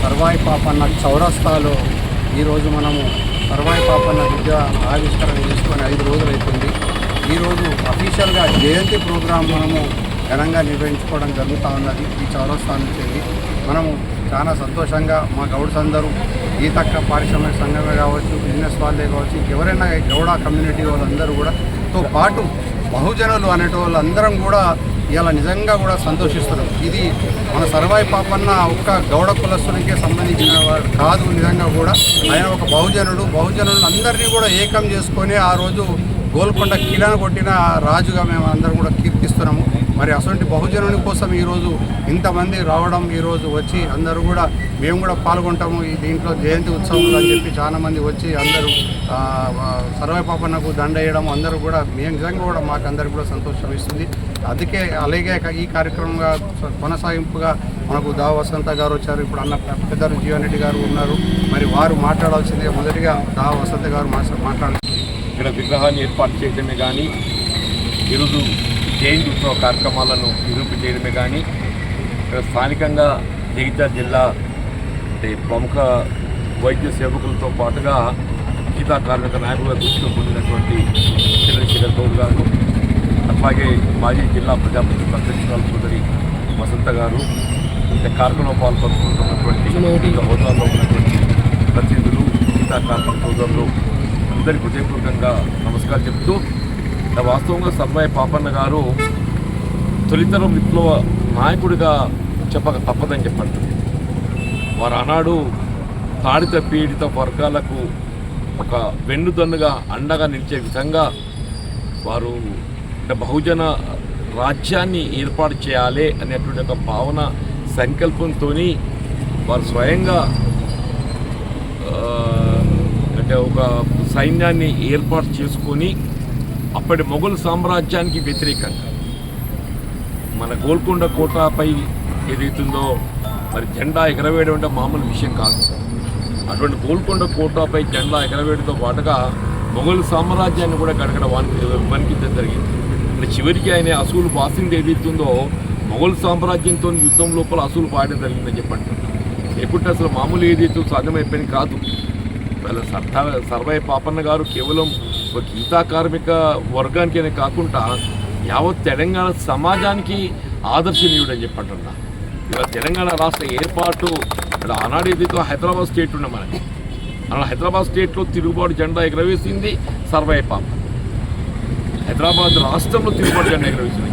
సర్వాయి పాపన్న చౌరస్తాలో ఈరోజు మనము సర్వాయి పాపన్న విద్య ఆవిష్కరణ చేసుకొని 5 రోజులు అవుతుంది. ఈరోజు అఫీషియల్గా జయంతి ప్రోగ్రాం మనము ఘనంగా నిర్వహించుకోవడం జరుగుతూ ఉన్నది. ఈ చౌరస్తా నుంచి మనము చాలా సంతోషంగా మా గౌడ్స్ అందరూ గీతక్క పారిశ్రామిక సంఘమే కావచ్చు, బిజినెస్ వాళ్ళే కావచ్చు, ఎవరైనా గౌడ కమ్యూనిటీ వాళ్ళందరూ కూడా తో పాటు బహుజనులు అనేటోళ్ళందరం కూడా ఇలా నిజంగా కూడా సంతోషిస్తున్నాం. ఇది మన సర్వాయి పాపన్న ఒక్క గౌడ కులస్తునికే సంబంధించిన వాడు కాదు. నిజంగా కూడా ఆయన ఒక బహుజనులు అందరినీ కూడా ఏకం చేసుకొని ఆ రోజు గోల్కొండ కిలాను కొట్టిన రాజుగా మేము అందరం కూడా కీర్తిస్తున్నాము. మరి అటువంటి బహుజనుని కోసం ఈరోజు ఇంతమంది రావడం, ఈరోజు వచ్చి అందరూ కూడా మేము కూడా పాల్గొంటాము ఈ దీంట్లో జయంతి ఉత్సవాలు అని చెప్పి చాలామంది వచ్చి అందరూ సర్వాయి పాపన్నకు దండ వేయడం అందరూ కూడా మేము నిజంగా కూడా మాకు అందరికీ కూడా సంతోషం ఇస్తుంది. అందుకే అలాగే ఈ కార్యక్రమంగా కొనసాగింపుగా మనకు దావ వసంత గారు వచ్చారు. ఇప్పుడు అన్న పెద్దలు జీవన్ రెడ్డి గారు ఉన్నారు. మరి వారు మాట్లాడాల్సిందే. మొదటిగా దావ వసంత గారు మాట్లాడాలి. ఇక్కడ విగ్రహాన్ని ఏర్పాటు చేయడమే కానీ ఈరోజు జయంతి ఉత్సవ కార్యక్రమాలను నిరూపణ చేయడమే కానీ ఇక్కడ స్థానికంగా జగిత్యాల జిల్లా ప్రముఖ వైద్య సేవకులతో పాటుగా గీతా కార్మిక నాయకులుగా దృష్టిలో పొందినటువంటి చంద్రశేఖర్ గౌడ్ గారు, అట్లాగే మాజీ జిల్లా ప్రజాప్రతినిధి అధ్యక్షురాలు సోదరి వసంత గారు, కార్యక్రమంలో పాల్పంచుకుంటున్నటువంటి హోదాలో ఉన్నటువంటి ప్రతినిధులు, గీతా కార్మిక సోదరులు అందరికీ హృదయపూర్వకంగా నమస్కారం చెప్తూ, వాస్తవంగా సర్వాయి పాపన్న గారు తొలితరం విప్లవ నాయకుడిగా చెప్పక తప్పదని చెప్పండి. వారు ఆనాడు తాడిత పీడిత వర్గాలకు ఒక వెన్నుదన్నుగా అండగా నిలిచే విధంగా వారు బహుజన రాజ్యాన్ని ఏర్పాటు చేయాలి అనేటువంటి ఒక భావన సంకల్పంతో వారు స్వయంగా ఒక సైన్యాన్ని ఏర్పాటు చేసుకొని అప్పటి మొఘల్ సామ్రాజ్యానికి వ్యతిరేకంగా మన గోల్కొండ కోటపై ఏదైతుందో మరి జెండా ఎగరవేయడం అంటే మామూలు విషయం కాదు. అటువంటి గోల్కొండ కోటపై జెండా ఎగరవేయడంతో పాటుగా మొఘల్ సామ్రాజ్యాన్ని కూడా గడగడ వణికించడం జరిగింది. అంటే చివరికి ఆయన అసూలు బాసింది ఏదైతుందో మొఘల్ సామ్రాజ్యంతో యుద్ధం లోపల అసూలు పాయడం జరిగిందని చెప్పండి. లేకుంటే అసలు మామూలు ఏదైతే సాధ్యమైపోయింది కాదు. సర్వాయి పాపన్న గారు కేవలం ఒక గీతా కార్మిక వర్గానికనే కాకుండా యావత్ తెలంగాణ సమాజానికి ఆదర్శనీయుడు అని చెప్పంటున్నా. ఇలా తెలంగాణ రాష్ట్ర ఏర్పాటు ఇక్కడ ఆనాడు ఏదైతే హైదరాబాద్ స్టేట్ ఉన్న మనకి అలా హైదరాబాద్ స్టేట్లో తిరుగుబాటు జెండా ఎగరవేసింది సర్వాయి పాపన్న. హైదరాబాద్ రాష్ట్రంలో తిరుగుబాటు జెండా ఎగరవేసింది.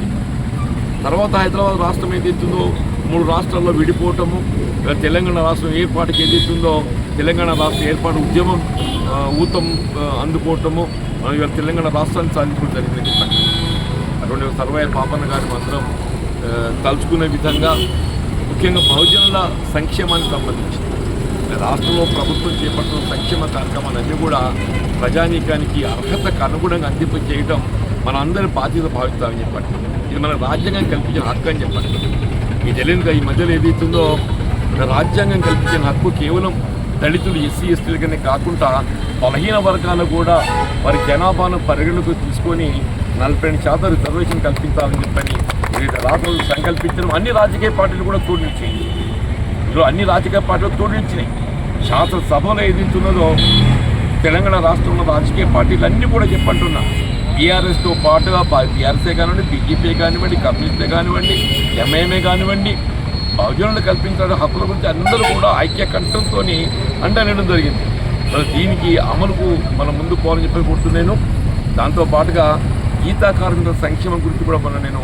తర్వాత హైదరాబాద్ రాష్ట్రం ఏదైతుందో 3 రాష్ట్రాల్లో విడిపోవటము, తెలంగాణ రాష్ట్రం ఏర్పాటుకి ఏదైతుందో తెలంగాణ రాష్ట్ర ఏర్పాటు ఉద్యమం ఊతం అందుకోవటము, ఇవాళ తెలంగాణ రాష్ట్రాన్ని సాధించడం జరిగిందని చెప్పండి. అటువంటి సర్వాయి పాపన్న గారిని మాత్రం తలుచుకునే విధంగా ముఖ్యంగా బహుజనుల సంక్షేమానికి సంబంధించి రాష్ట్రంలో ప్రభుత్వం చేపట్టిన సంక్షేమ కార్యక్రమాలన్నీ కూడా ప్రజానీకానికి అర్హతకు అనుగుణంగా అందింపజేయడం మన అందరి బాధ్యత భావిస్తామని చెప్పండి. ఇది మన రాజ్యాంగం కల్పించిన హక్కు అని చెప్పండి. ఈ తెలియదుగా ఈ మధ్యలో ఏదైతుందో రాజ్యాంగం కల్పించిన హక్కు కేవలం దళితులు, ఎస్సీ ఎస్టీలకనే కాకుండా బలహీన వర్గాలు కూడా వారి జనాభాను పరిగణలోకి తీసుకొని 42% రిజర్వేషన్ కల్పించాలని చెప్పని ఏదైతే రాష్ట్రాలు సంకల్పించడం అన్ని రాజకీయ పార్టీలు కూడా తోడించాయి. ఇందులో అన్ని రాజకీయ పార్టీలు తోడించినాయి. శాసనసభలో ఏదైతున్నదో తెలంగాణ రాష్ట్రంలో రాజకీయ పార్టీలు అన్నీ కూడా చెప్పంటున్నా. బీఆర్ఎస్తో పాటుగా బీఆర్ఎస్ఏ కానివ్వండి, బీజేపీ కానివ్వండి, కమ్యూనిస్టే కానివ్వండి, ఎంఐఎంఏ కానివ్వండి, బహుజనులు కల్పించిన హక్కుల గురించి అందరూ కూడా ఐక్య కంఠంతో అండనేయడం జరిగింది. మరి దీనికి అమలుకు మనం ముందు పోవాలని చెప్పి కోరుతున్నాను. దాంతోపాటుగా గీతా కార్మికుల సంక్షేమం గురించి కూడా నేను